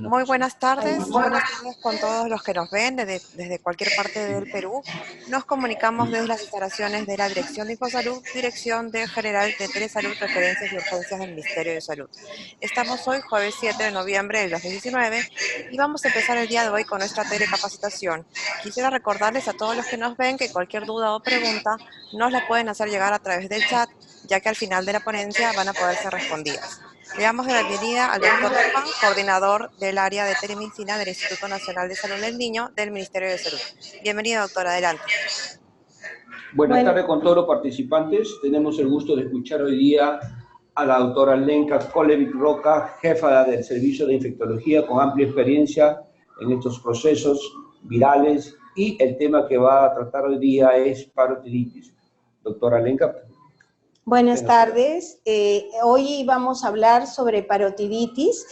Muy buenas tardes con todos los que nos ven desde cualquier parte del Perú. Nos comunicamos desde las instalaciones de la Dirección de Infosalud, Dirección General de Telesalud, Referencias y Urgencias del Ministerio de Salud. Estamos hoy, jueves 7 de noviembre del 2019, y vamos a empezar el día de hoy con nuestra telecapacitación. Quisiera recordarles a todos los que nos ven que cualquier duda o pregunta nos la pueden hacer llegar a través del chat, ya que al final de la ponencia van a poder ser respondidas. Le damos la bienvenida al doctor Juan, coordinador del área de telemedicina del Instituto Nacional de Salud del Niño del Ministerio de Salud. Bienvenido, doctor, adelante. Buenas tardes con todos los participantes. Tenemos el gusto de escuchar hoy día a la doctora Lenka Kolevic Roca, jefa del Servicio de Infectología con amplia experiencia en estos procesos virales, y el tema que va a tratar hoy día es parotiditis. Doctora Lenka. Buenas tardes. Hoy vamos a hablar sobre parotiditis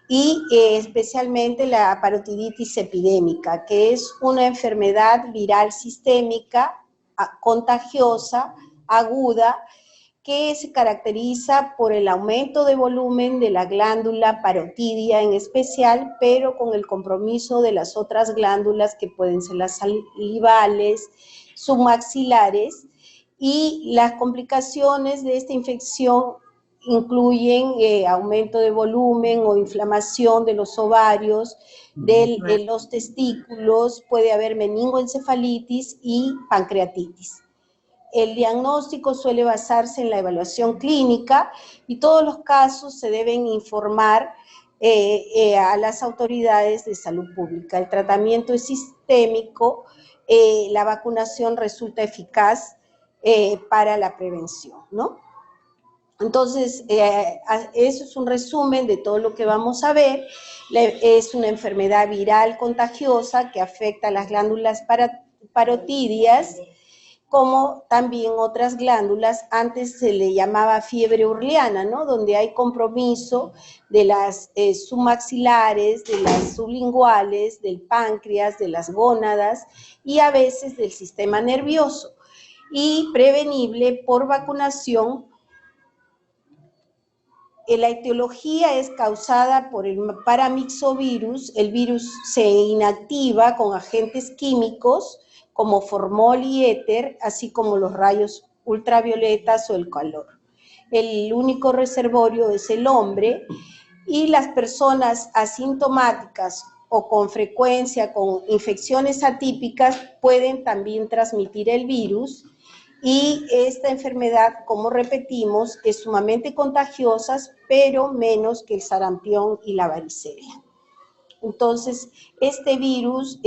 y especialmente la parotiditis epidémica, que es una enfermedad viral sistémica, contagiosa, aguda, que se caracteriza por el aumento de volumen de la glándula parotidia en especial, pero con el compromiso de las otras glándulas que pueden ser las salivales, submaxilares. Y las complicaciones de esta infección incluyen aumento de volumen o inflamación de los ovarios, de los testículos, puede haber meningoencefalitis y pancreatitis. El diagnóstico suele basarse en la evaluación clínica y todos los casos se deben informar a las autoridades de salud pública. El tratamiento es sistémico, la vacunación resulta eficaz para la prevención, ¿no? Entonces, eso es un resumen de todo lo que vamos a ver. Es una enfermedad viral contagiosa que afecta a las glándulas parotidias, como también otras glándulas. Antes se le llamaba fiebre urliana, ¿no? Donde hay compromiso de las submaxilares, de las sublinguales, del páncreas, de las gónadas y a veces del sistema nervioso, y prevenible por vacunación. La etiología es causada por el paramyxovirus. El virus se inactiva con agentes químicos como formol y éter, así como los rayos ultravioletas o el calor. El único reservorio es el hombre, y las personas asintomáticas o con frecuencia con infecciones atípicas pueden también transmitir el virus. Y esta enfermedad, como repetimos, es sumamente contagiosa, pero menos que el sarampión y la varicela. Entonces, este virus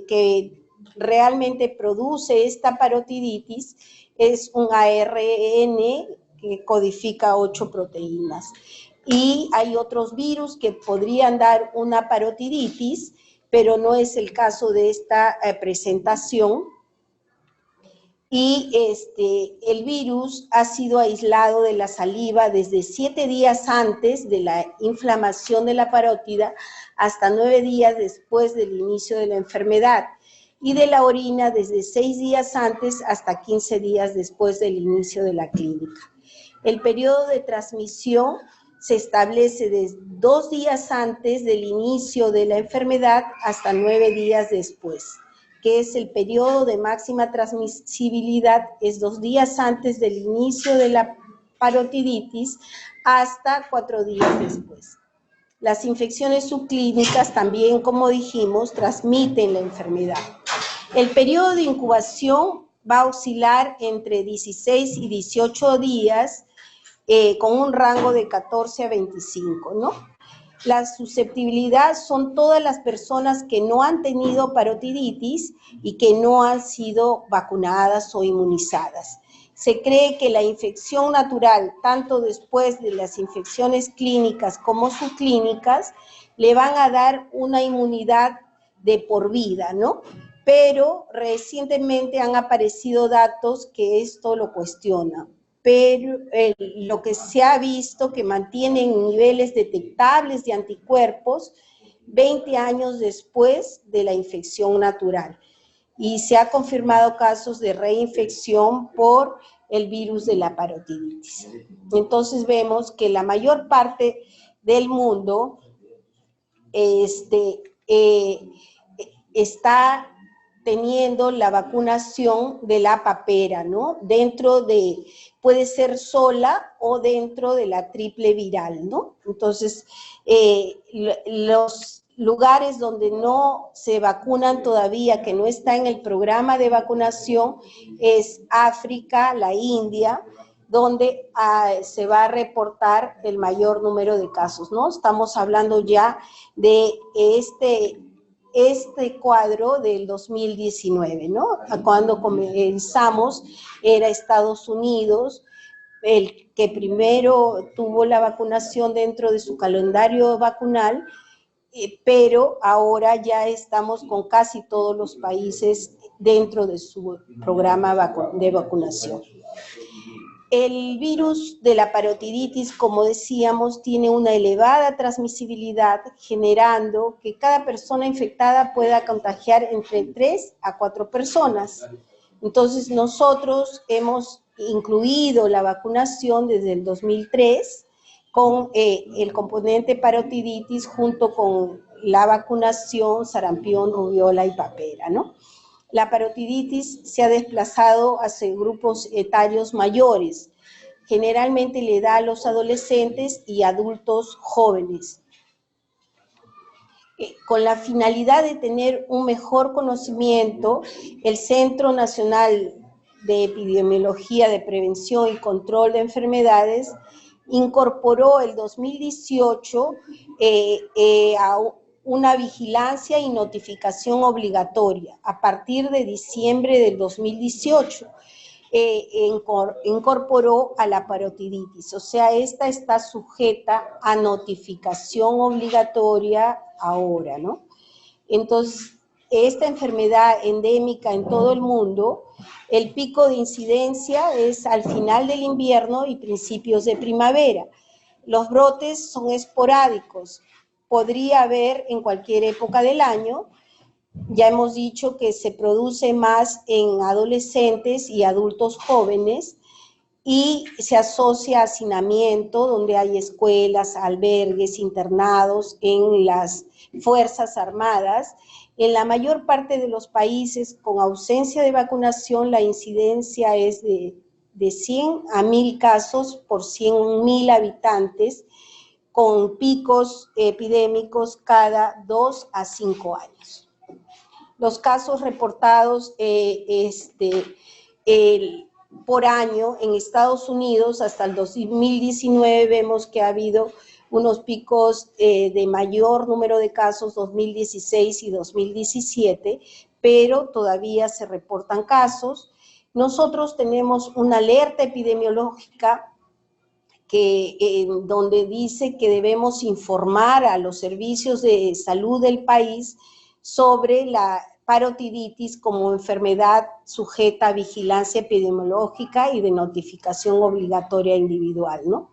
que realmente produce esta parotiditis es un ARN que codifica 8 proteínas. Y hay otros virus que podrían dar una parotiditis, pero no es el caso de esta presentación. Y el virus ha sido aislado de la saliva desde 7 días antes de la inflamación de la parótida hasta 9 días después del inicio de la enfermedad, y de la orina desde 6 días antes hasta 15 días después del inicio de la clínica. El periodo de transmisión se establece desde 2 días antes del inicio de la enfermedad hasta 9 días después, que es el periodo de máxima transmisibilidad, es 2 días antes del inicio de la parotiditis hasta 4 días después. Las infecciones subclínicas también, como dijimos, transmiten la enfermedad. El periodo de incubación va a oscilar entre 16 y 18 días, con un rango de 14 a 25, ¿no? La susceptibilidad son todas las personas que no han tenido parotiditis y que no han sido vacunadas o inmunizadas. Se cree que la infección natural, tanto después de las infecciones clínicas como subclínicas, le van a dar una inmunidad de por vida, ¿no? Pero recientemente han aparecido datos que esto lo cuestionan. Pero lo que se ha visto que mantienen niveles detectables de anticuerpos 20 años después de la infección natural. Y se ha confirmado casos de reinfección por el virus de la parotiditis. Entonces vemos que la mayor parte del mundo está teniendo la vacunación de la papera, ¿no? Dentro de, puede ser sola o dentro de la triple viral, ¿no? Entonces, los lugares donde no se vacunan todavía, que no está en el programa de vacunación, es África, la India, donde se va a reportar el mayor número de casos, ¿no? Estamos hablando ya de este cuadro del 2019, ¿no? Cuando comenzamos era Estados Unidos, el que primero tuvo la vacunación dentro de su calendario vacunal, pero ahora ya estamos con casi todos los países dentro de su programa de vacunación. El virus de la parotiditis, como decíamos, tiene una elevada transmisibilidad, generando que cada persona infectada pueda contagiar entre 3 a 4 personas. Entonces, nosotros hemos incluido la vacunación desde el 2003 con el componente parotiditis junto con la vacunación sarampión, rubiola y papera, ¿no? La parotiditis se ha desplazado hacia grupos etarios mayores. Generalmente le da a los adolescentes y adultos jóvenes. Con la finalidad de tener un mejor conocimiento, el Centro Nacional de Epidemiología de Prevención y Control de Enfermedades incorporó el 2018 a una vigilancia y notificación obligatoria a partir de diciembre del 2018. Incorporó a la parotiditis, o sea, esta está sujeta a notificación obligatoria ahora, ¿no? Entonces, esta enfermedad endémica en todo el mundo, el pico de incidencia es al final del invierno y principios de primavera. Los brotes son esporádicos, podría haber en cualquier época del año. Ya hemos dicho que se produce más en adolescentes y adultos jóvenes y se asocia a hacinamiento, donde hay escuelas, albergues, internados en las Fuerzas Armadas. En la mayor parte de los países con ausencia de vacunación, la incidencia es de 100 a 1000 casos por 100.000 habitantes, con picos epidémicos cada 2 a 5 años. Los casos reportados por año en Estados Unidos hasta el 2019 vemos que ha habido unos picos de mayor número de casos 2016 y 2017, pero todavía se reportan casos. Nosotros tenemos una alerta epidemiológica donde dice que debemos informar a los servicios de salud del país sobre la parotiditis como enfermedad sujeta a vigilancia epidemiológica y de notificación obligatoria individual, ¿no?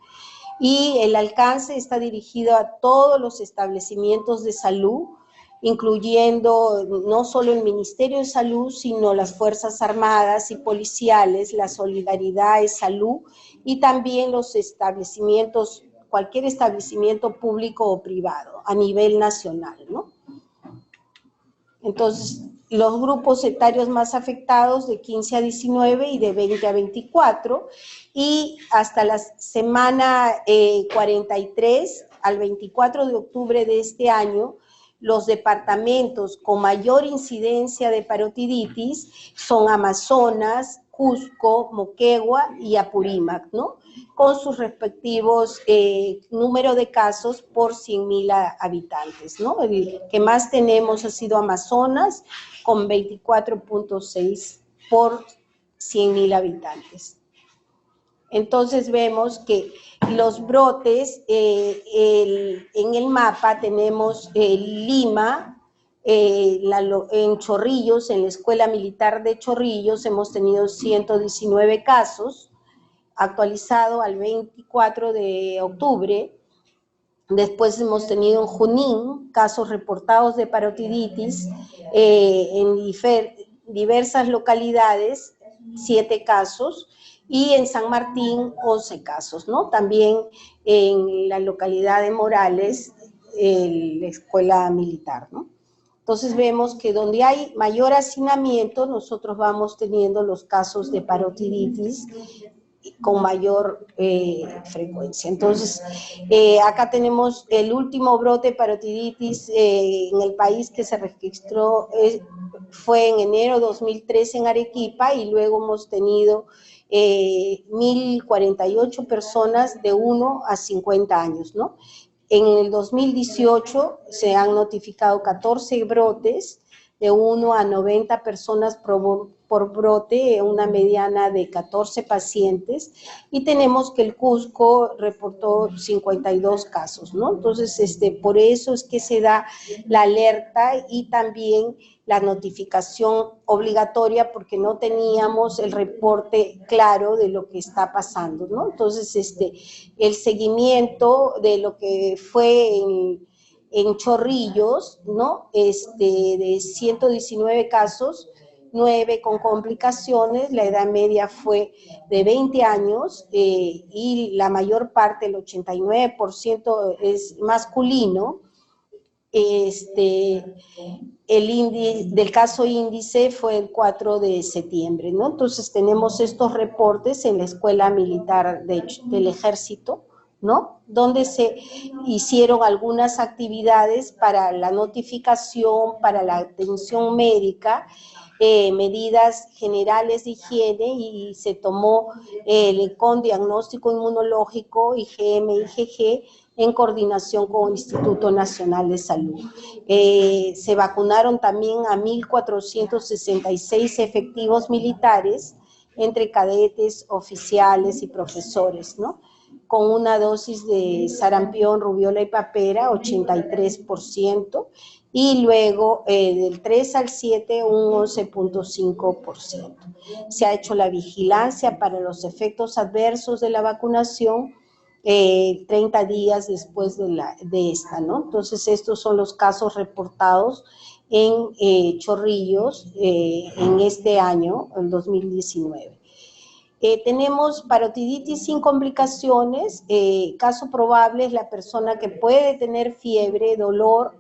Y el alcance está dirigido a todos los establecimientos de salud, incluyendo no solo el Ministerio de Salud, sino las Fuerzas Armadas y policiales, la Solidaridad de Salud, y también los establecimientos, cualquier establecimiento público o privado a nivel nacional, ¿no? Entonces, los grupos etarios más afectados de 15 a 19 y de 20 a 24, y hasta la semana 43 al 24 de octubre de este año, los departamentos con mayor incidencia de parotiditis son Amazonas, Cusco, Moquegua y Apurímac, ¿no? Con sus respectivos número de casos por 100.000 habitantes, ¿no? El que más tenemos ha sido Amazonas, con 24.6 por 100.000 habitantes. Entonces vemos que los brotes, en el mapa tenemos Lima, en Chorrillos, en la Escuela Militar de Chorrillos, hemos tenido 119 casos, actualizado al 24 de octubre. Después hemos tenido en Junín casos reportados de parotiditis, en diversas localidades, 7 casos, y en San Martín 11 casos, ¿no? También en la localidad de Morales la escuela militar, ¿no? Entonces vemos que donde hay mayor hacinamiento, nosotros vamos teniendo los casos de parotiditis con mayor frecuencia. Entonces, acá tenemos el último brote de parotiditis en el país que se registró, fue en enero de 2013 en Arequipa, y luego hemos tenido 1.048 personas de 1 a 50 años, ¿no? En el 2018 se han notificado 14 brotes de 1 a 90 personas por brote, una mediana de 14 pacientes, y tenemos que el Cusco reportó 52 casos, ¿no? Entonces, por eso es que se da la alerta y también la notificación obligatoria, porque no teníamos el reporte claro de lo que está pasando, ¿no? Entonces, el seguimiento de lo que fue en Chorrillos, ¿no? De 119 casos, 9 con complicaciones, la edad media fue de 20 años y la mayor parte, el 89%, es masculino. El índice del caso índice fue el 4 de septiembre, ¿no? Entonces tenemos estos reportes en la Escuela Militar del Ejército, ¿no? Donde se hicieron algunas actividades para la notificación, para la atención médica, medidas generales de higiene, y se tomó con diagnóstico inmunológico, IgM, IgG, en coordinación con el Instituto Nacional de Salud. Se vacunaron también a 1.466 efectivos militares, entre cadetes, oficiales y profesores, ¿no? Con una dosis de sarampión, rubiola y papera, 83%, y luego del 3 al 7, un 11.5%. Se ha hecho la vigilancia para los efectos adversos de la vacunación 30 días después de esta, ¿no? Entonces, estos son los casos reportados en Chorrillos en este año, el 2019. Tenemos parotiditis sin complicaciones. Caso probable es la persona que puede tener fiebre, dolor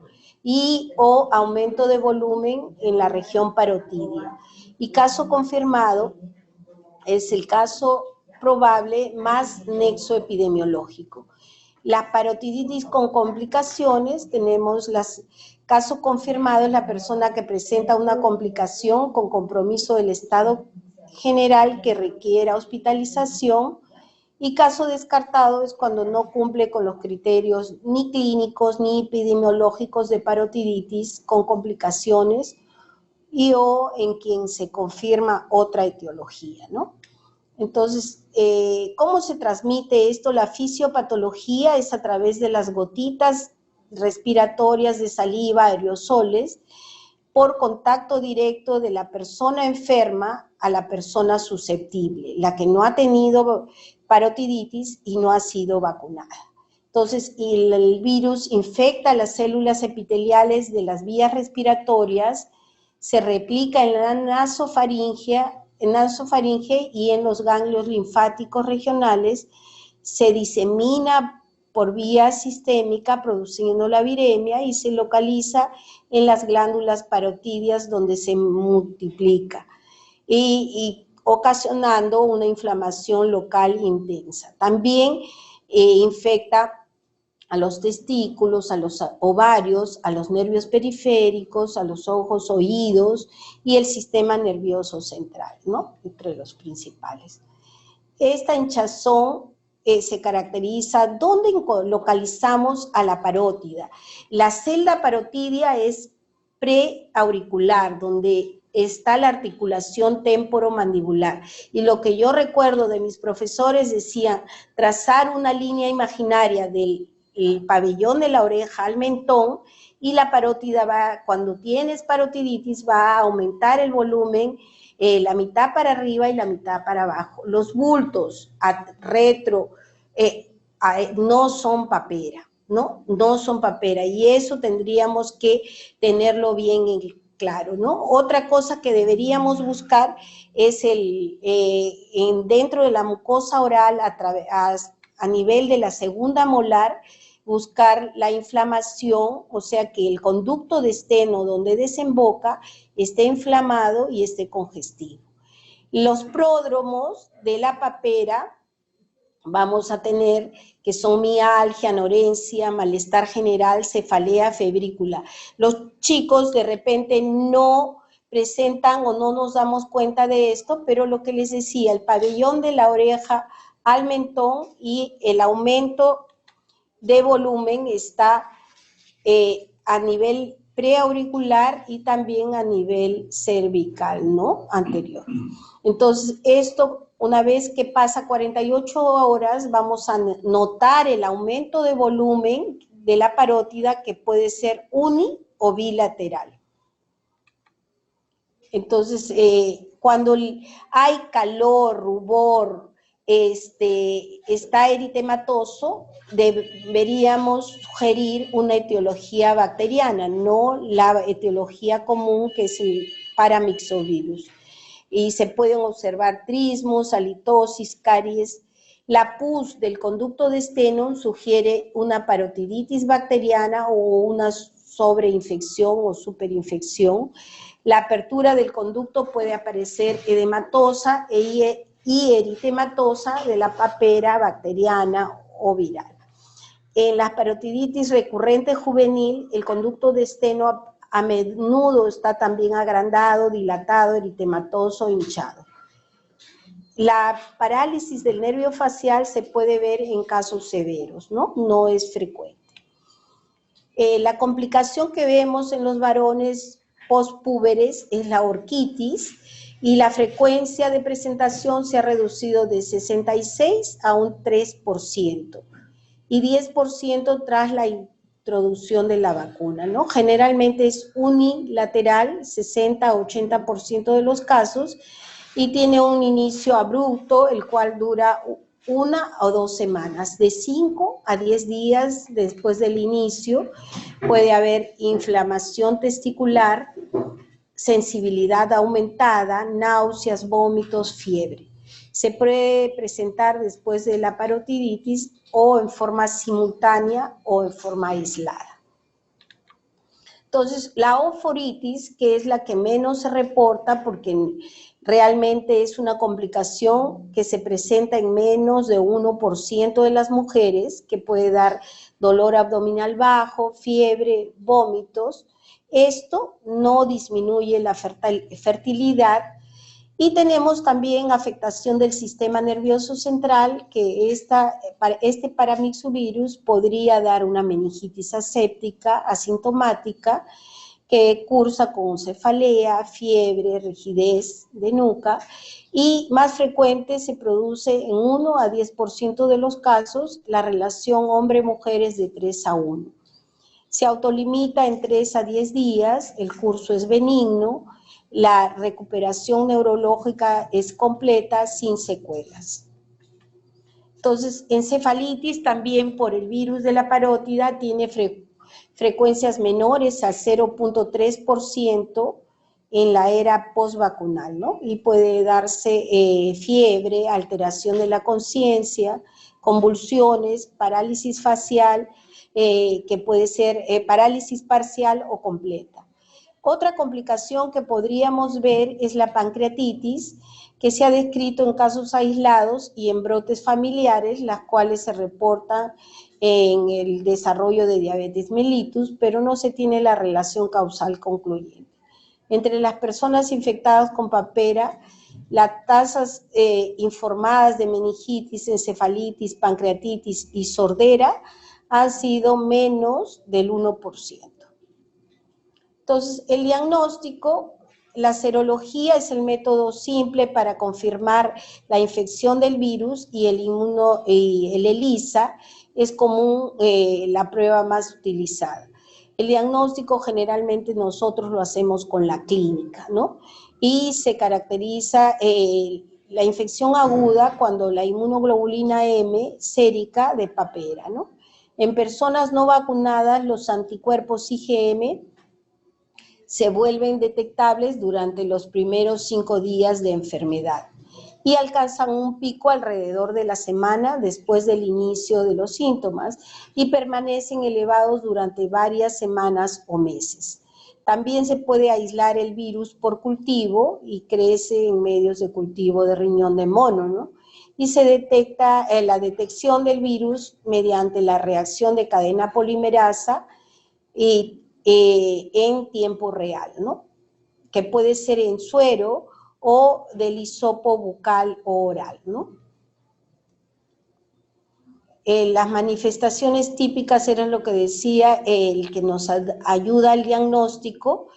y o aumento de volumen en la región parotidia. Y caso confirmado es el caso probable más nexo epidemiológico. La parotiditis con complicaciones, tenemos caso confirmado es la persona que presenta una complicación con compromiso del estado general que requiera hospitalización, y caso descartado es cuando no cumple con los criterios ni clínicos ni epidemiológicos de parotiditis con complicaciones y o en quien se confirma otra etiología, ¿no? Entonces, ¿cómo se transmite esto? La fisiopatología es a través de las gotitas respiratorias de saliva, aerosoles, por contacto directo de la persona enferma a la persona susceptible, la que no ha tenido parotiditis y no ha sido vacunada. Entonces, el virus infecta las células epiteliales de las vías respiratorias, se replica en la nasofaringe y en los ganglios linfáticos regionales, se disemina por vía sistémica produciendo la viremia y se localiza en las glándulas parotidias donde se multiplica y ocasionando una inflamación local intensa. También infecta a los testículos, a los ovarios, a los nervios periféricos, a los ojos, oídos y el sistema nervioso central, ¿no? Entre los principales. Esta hinchazón se caracteriza, ¿dónde localizamos a la parótida? La celda parotidia es preauricular, donde está la articulación temporomandibular. Y lo que yo recuerdo de mis profesores decían, trazar una línea imaginaria del pabellón de la oreja al mentón, y la parótida va, cuando tienes parotiditis, va a aumentar el volumen, la mitad para arriba y la mitad para abajo. Los bultos retro no son papera, ¿no? No son papera, y eso tendríamos que tenerlo bien claro, ¿no? Otra cosa que deberíamos buscar es dentro de la mucosa oral, a nivel de la segunda molar, buscar la inflamación, o sea que el conducto de esteno donde desemboca esté inflamado y esté congestivo. Los pródromos de la papera vamos a tener que son mialgia, anorencia, malestar general, cefalea, febrícula. Los chicos de repente no presentan o no nos damos cuenta de esto, pero lo que les decía, el pabellón de la oreja al mentón y el aumento de volumen está a nivel preauricular y también a nivel cervical, ¿no? Anterior. Entonces, esto, una vez que pasa 48 horas, vamos a notar el aumento de volumen de la parótida que puede ser uni o bilateral. Entonces, cuando hay calor, rubor, está eritematoso, deberíamos sugerir una etiología bacteriana, no la etiología común que es el paramyxovirus. Y se pueden observar trismos, halitosis, caries. La pus del conducto de esteno sugiere una parotiditis bacteriana o una sobreinfección o superinfección. La apertura del conducto puede aparecer edematosa y eritematosa de la papera bacteriana o viral. En la parotiditis recurrente juvenil, el conducto de esteno a menudo está también agrandado, dilatado, eritematoso, hinchado. La parálisis del nervio facial se puede ver en casos severos, ¿no? No es frecuente. La complicación que vemos en los varones postpúberes es la orquitis y la frecuencia de presentación se ha reducido de 66 a un 3% y 10% tras la introducción de la vacuna, ¿no? Generalmente es unilateral, 60 a 80% de los casos, y tiene un inicio abrupto, el cual dura 1 o 2 semanas. De 5 a 10 días después del inicio puede haber inflamación testicular, sensibilidad aumentada, náuseas, vómitos, fiebre. Se puede presentar después de la parotiditis o en forma simultánea o en forma aislada. Entonces, la oforitis, que es la que menos se reporta porque realmente es una complicación que se presenta en menos de 1% de las mujeres, que puede dar dolor abdominal bajo, fiebre, vómitos. Esto no disminuye la fertilidad. Y tenemos también afectación del sistema nervioso central, que este paramyxovirus podría dar una meningitis aséptica asintomática que cursa con cefalea, fiebre, rigidez de nuca, y más frecuente se produce en 1 a 10% de los casos. La relación hombre-mujer es de 3 a 1. Se autolimita en 3 a 10 días, el curso es benigno, la recuperación neurológica es completa sin secuelas. Entonces, encefalitis también por el virus de la parótida tiene frecuencias menores a 0.3% en la era postvacunal, ¿no? Y puede darse fiebre, alteración de la conciencia, convulsiones, parálisis facial, que puede ser parálisis parcial o completa. Otra complicación que podríamos ver es la pancreatitis, que se ha descrito en casos aislados y en brotes familiares, las cuales se reportan en el desarrollo de diabetes mellitus, pero no se tiene la relación causal concluyente. Entre las personas infectadas con papera, las tasas informadas de meningitis, encefalitis, pancreatitis y sordera han sido menos del 1%. Entonces, el diagnóstico, la serología es el método simple para confirmar la infección del virus y el ELISA es común la prueba más utilizada. El diagnóstico generalmente nosotros lo hacemos con la clínica, ¿no? Y se caracteriza la infección aguda cuando la inmunoglobulina M sérica de papera, ¿no? En personas no vacunadas, los anticuerpos IgM se vuelven detectables durante los primeros 5 días de enfermedad. y alcanzan un pico alrededor de la semana después del inicio de los síntomas y permanecen elevados durante varias semanas o meses. También se puede aislar el virus por cultivo y crece en medios de cultivo de riñón de mono, ¿no? Y se detecta la detección del virus mediante la reacción de cadena polimerasa en tiempo real, ¿no? Que puede ser en suero o del hisopo bucal o oral, ¿no? Las manifestaciones típicas eran lo que decía, el que nos ayuda al diagnóstico,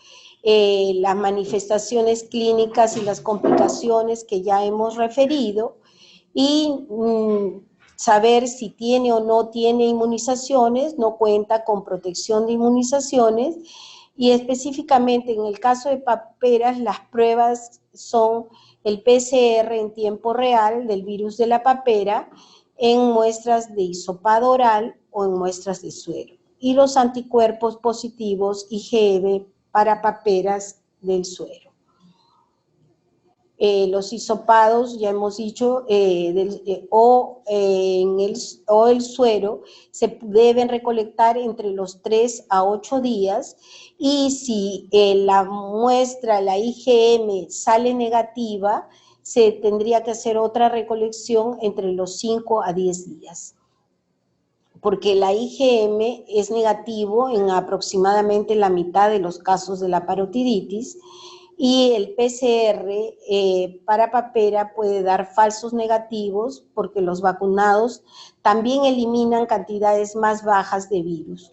las manifestaciones clínicas y las complicaciones que ya hemos referido, y saber si tiene o no tiene inmunizaciones, no cuenta con protección de inmunizaciones, y específicamente en el caso de paperas, las pruebas son el PCR en tiempo real del virus de la papera, en muestras de hisopado oral o en muestras de suero, y los anticuerpos positivos IgM para paperas del suero. Los hisopados, ya hemos dicho, el suero, se deben recolectar entre los 3 a 8 días, y si la muestra, la IgM, sale negativa, se tendría que hacer otra recolección entre los 5 a 10 días. Porque la IgM es negativo en aproximadamente la mitad de los casos de la parotiditis, y el PCR para papera puede dar falsos negativos porque los vacunados también eliminan cantidades más bajas de virus.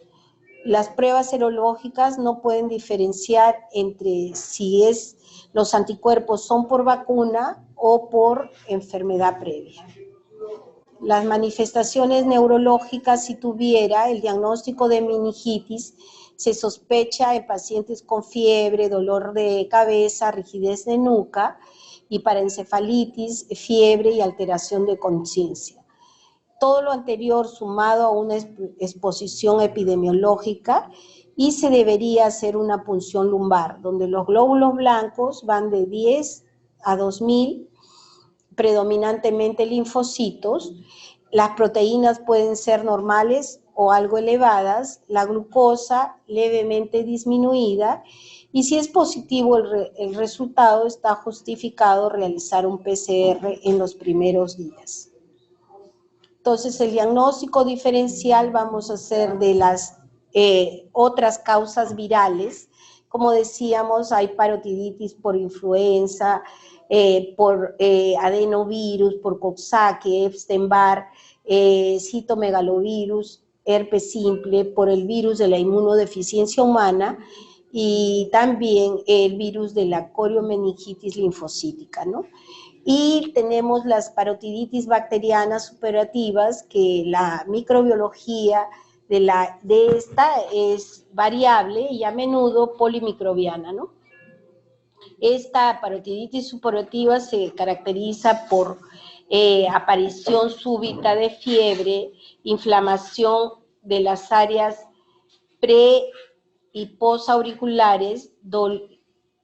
Las pruebas serológicas no pueden diferenciar entre si los anticuerpos son por vacuna o por enfermedad previa. Las manifestaciones neurológicas, si tuviera el diagnóstico de meningitis, se sospecha en pacientes con fiebre, dolor de cabeza, rigidez de nuca, y para encefalitis, fiebre y alteración de conciencia. Todo lo anterior sumado a una exposición epidemiológica, y se debería hacer una punción lumbar, donde los glóbulos blancos van de 10 a 2000, predominantemente linfocitos. Las proteínas pueden ser normales o algo elevadas, la glucosa levemente disminuida, y si es positivo el resultado, está justificado realizar un PCR en los primeros días. Entonces, el diagnóstico diferencial vamos a hacer de las otras causas virales. Como decíamos, hay parotiditis por influenza, por adenovirus, por Coxsackie, Epstein-Barr, citomegalovirus, herpes simple, por el virus de la inmunodeficiencia humana, y también el virus de la coriomeningitis linfocítica, ¿no? Y tenemos las parotiditis bacterianas superativas, que la microbiología de esta es variable y a menudo polimicrobiana, ¿no? Esta parotiditis superativa se caracteriza por aparición súbita de fiebre, inflamación de las áreas pre- y posauriculares,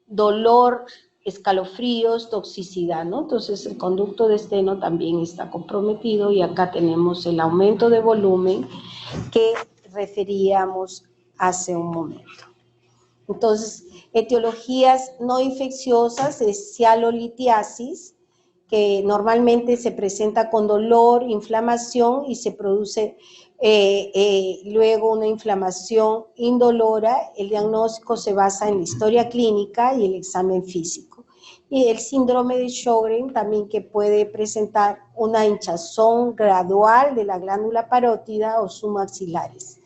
dolor, escalofríos, toxicidad, ¿no? Entonces el conducto de esteno también está comprometido, y acá tenemos el aumento de volumen que referíamos hace un momento. Entonces, etiologías no infecciosas es cialolitiasis, que normalmente se presenta con dolor, inflamación, y se produce luego una inflamación indolora. El diagnóstico se basa en la historia clínica y el examen físico. Y el síndrome de Sjögren también, que puede presentar una hinchazón gradual de la glándula parótida o submaxilares,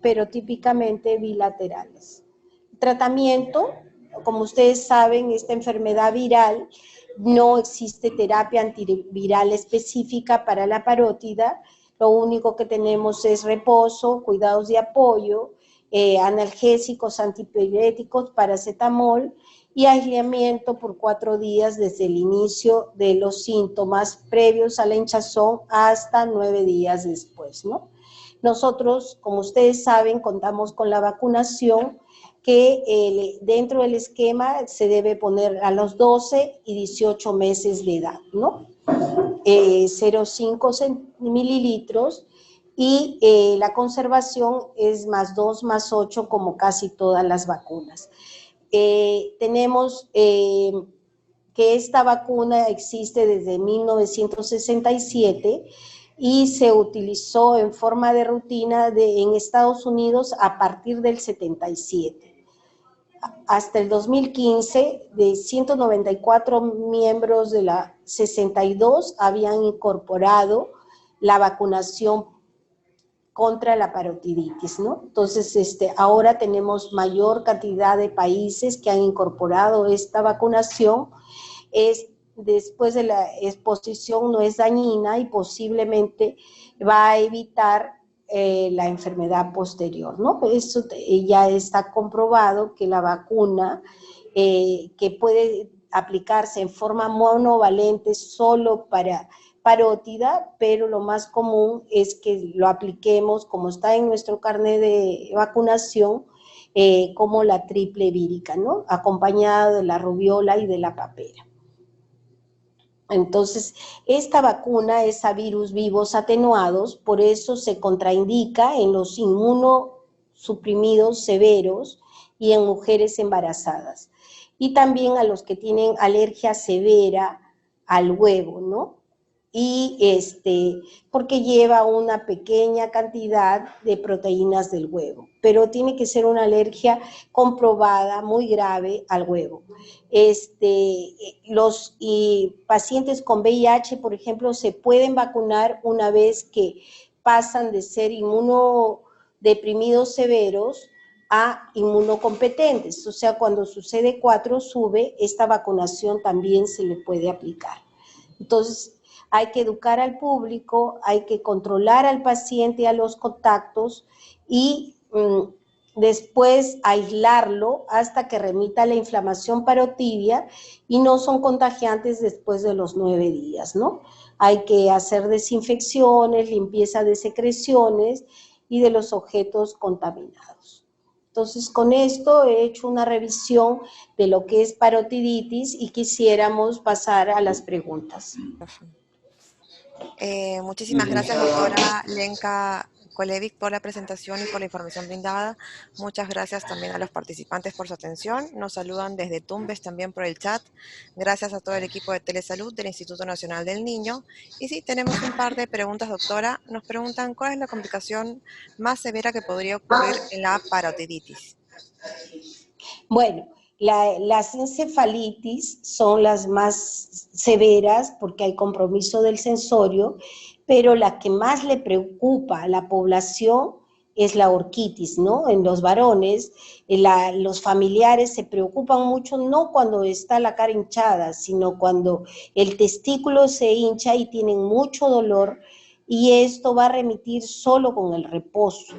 pero típicamente bilaterales. Tratamiento, como ustedes saben, esta enfermedad viral, no existe terapia antiviral específica para la parótida. Lo único que tenemos es reposo, cuidados de apoyo, analgésicos, antipiréticos, paracetamol, y aislamiento por 4 días desde el inicio de los síntomas previos a la hinchazón hasta 9 días después, ¿no? Nosotros, como ustedes saben, contamos con la vacunación que dentro del esquema se debe poner a los 12 y 18 meses de edad, ¿no? 0,5 mililitros, y la conservación es +2, +8, como casi todas las vacunas. Tenemos que esta vacuna existe desde 1967 y se utilizó en forma de rutina en Estados Unidos a partir del 77. Hasta el 2015, de 194 miembros de la 62 habían incorporado la vacunación contra la parotiditis, ¿no? Entonces, ahora tenemos mayor cantidad de países que han incorporado esta vacunación. Después de la exposición no es dañina y posiblemente va a evitar la enfermedad posterior, ¿no? Eso ya está comprobado, que la vacuna que puede aplicarse en forma monovalente solo para parótida, pero lo más común es que lo apliquemos, como está en nuestro carnet de vacunación, como la triple vírica, ¿no? Acompañada de la rubiola y de la papera. Entonces, esta vacuna es a virus vivos atenuados, por eso se contraindica en los inmunosuprimidos severos y en mujeres embarazadas. Y también a los que tienen alergia severa al huevo, ¿no? Y porque lleva una pequeña cantidad de proteínas del huevo, pero tiene que ser una alergia comprobada, muy grave al huevo. Los pacientes con VIH, por ejemplo, se pueden vacunar una vez que pasan de ser inmunodeprimidos severos a inmunocompetentes, o sea, cuando su CD4 sube, esta vacunación también se le puede aplicar. Entonces, hay que educar al público, hay que controlar al paciente, a los contactos, y después aislarlo hasta que remita la inflamación parotidia, y no son contagiantes después de los 9 días, ¿no? Hay que hacer desinfecciones, limpieza de secreciones y de los objetos contaminados. Entonces, con esto he hecho una revisión de lo que es parotiditis y quisiéramos pasar a las preguntas. Muchísimas gracias, doctora Lenka Kolevic, por la presentación y por la información brindada. Muchas gracias también a los participantes por su atención. Nos saludan desde Tumbes también por el chat. Gracias a todo el equipo de Telesalud del Instituto Nacional del Niño. Y sí, tenemos un par de preguntas, doctora. Nos preguntan, ¿cuál es la complicación más severa que podría ocurrir en la parotiditis? Bueno, las encefalitis son las más severas porque hay compromiso del sensorio, pero la que más le preocupa a la población es la orquitis, ¿no? En los varones, los familiares se preocupan mucho, no cuando está la cara hinchada, sino cuando el testículo se hincha y tienen mucho dolor, y esto va a remitir solo con el reposo.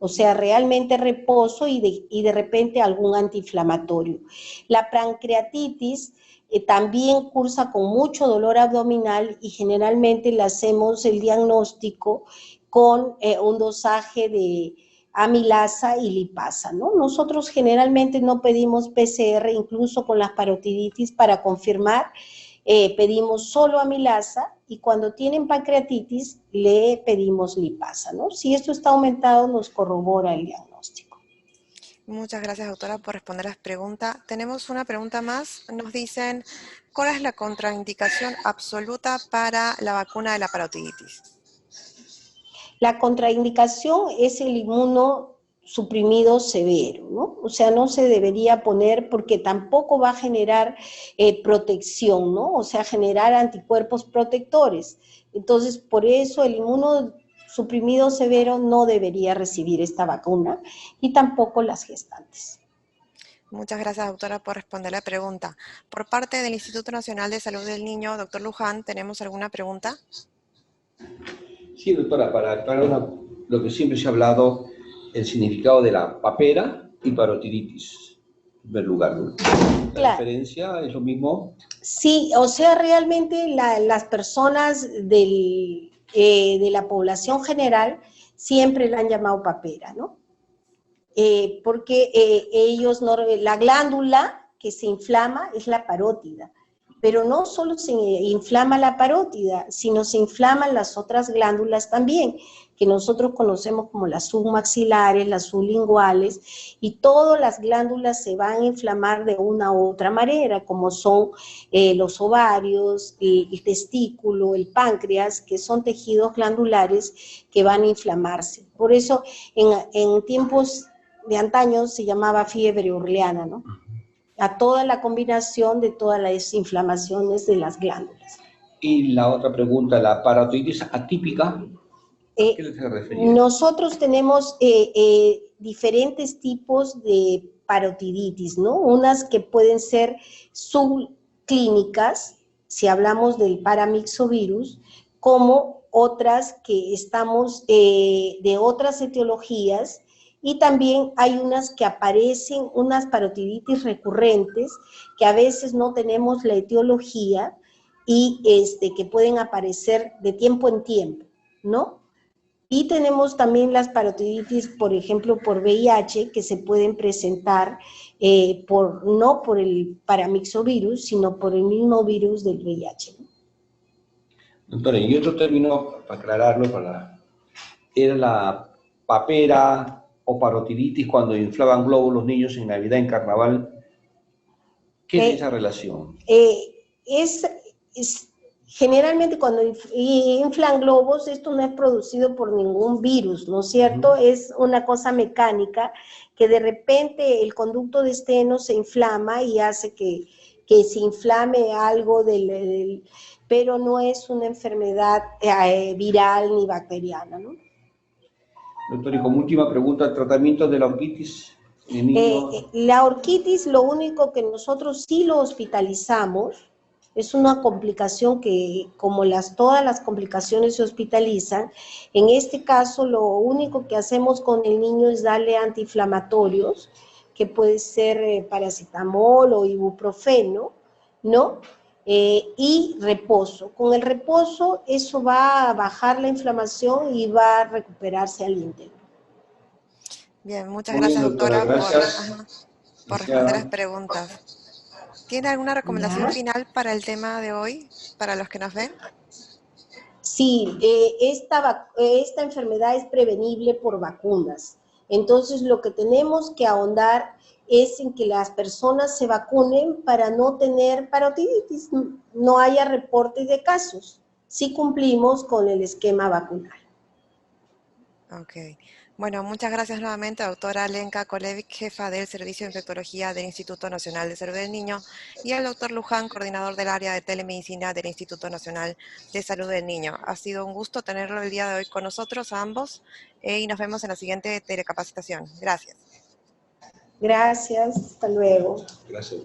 O sea, realmente reposo y de repente algún antiinflamatorio. La pancreatitis también cursa con mucho dolor abdominal y generalmente le hacemos el diagnóstico con un dosaje de amilasa y lipasa, ¿no? Nosotros generalmente no pedimos PCR, incluso con las parotiditis, para confirmar. Pedimos solo amilasa, y cuando tienen pancreatitis le pedimos lipasa, ¿no? Si esto está aumentado, nos corrobora el diagnóstico. Muchas gracias, doctora, por responder las preguntas. Tenemos una pregunta más. Nos dicen, ¿cuál es la contraindicación absoluta para la vacuna de la parotiditis? La contraindicación es el inmunosuprimido severo, ¿no? O sea, no se debería poner porque tampoco va a generar protección, ¿no? O sea, generar anticuerpos protectores. Entonces, por eso el inmunosuprimido severo no debería recibir esta vacuna, y tampoco las gestantes. Muchas gracias, doctora, por responder la pregunta. Por parte del Instituto Nacional de Salud del Niño, doctor Luján, ¿tenemos alguna pregunta? Sí, doctora, para aclarar lo que siempre se ha hablado, el significado de la papera y parotiditis, en primer lugar, ¿no? ¿La diferencia es lo mismo? Sí, o sea, realmente las personas de la población general siempre la han llamado papera, ¿no? porque la glándula que se inflama es la parótida, pero no solo se inflama la parótida, sino se inflaman las otras glándulas también, que nosotros conocemos como las submaxilares, las sublinguales, y todas las glándulas se van a inflamar de una u otra manera, como son los ovarios, el testículo, el páncreas, que son tejidos glandulares que van a inflamarse. Por eso en tiempos de antaño se llamaba fiebre urleana, ¿no? A toda la combinación de todas las inflamaciones de las glándulas. Y la otra pregunta, la parotiditis atípica, ¿a qué se refería? Nosotros tenemos diferentes tipos de parotiditis, ¿no? Unas que pueden ser subclínicas, si hablamos del paramyxovirus, como otras que estamos de otras etiologías, y también hay unas que aparecen, unas parotiditis recurrentes, que a veces no tenemos la etiología y que pueden aparecer de tiempo en tiempo, ¿no? Y tenemos también las parotiditis, por ejemplo, por VIH, que se pueden presentar no por el paramyxovirus, sino por el mismo virus del VIH. Doctora, y otro término, para aclararlo, era la papera o parotiditis cuando inflaban globos los niños en Navidad, en Carnaval. ¿Qué es esa relación? Generalmente cuando inflan globos, esto no es producido por ningún virus, ¿no es cierto? Es una cosa mecánica que de repente el conducto de esteno se inflama y hace que se inflame algo pero no es una enfermedad viral ni bacteriana, ¿no? Doctor, y como última pregunta, ¿el tratamiento de la orquitis en niños? La orquitis, lo único que nosotros sí lo hospitalizamos, es una complicación que, como todas las complicaciones se hospitalizan, en este caso lo único que hacemos con el niño es darle antiinflamatorios, que puede ser paracetamol o ibuprofeno, ¿no? Y reposo. Con el reposo eso va a bajar la inflamación y va a recuperarse al íntegro. Bien, muchas gracias, doctora, por responder las preguntas. ¿Tiene alguna recomendación final para el tema de hoy, para los que nos ven? Sí, esta enfermedad es prevenible por vacunas. Entonces, lo que tenemos que ahondar es en que las personas se vacunen para no tener parotiditis, no haya reportes de casos, si cumplimos con el esquema vacunal. Ok. Bueno, muchas gracias nuevamente, doctora Lenka Kolevic, jefa del Servicio de Infectología del Instituto Nacional de Salud del Niño, y al doctor Luján, coordinador del área de telemedicina del Instituto Nacional de Salud del Niño. Ha sido un gusto tenerlo el día de hoy con nosotros, a ambos, y nos vemos en la siguiente telecapacitación. Gracias. Gracias, hasta luego. Gracias.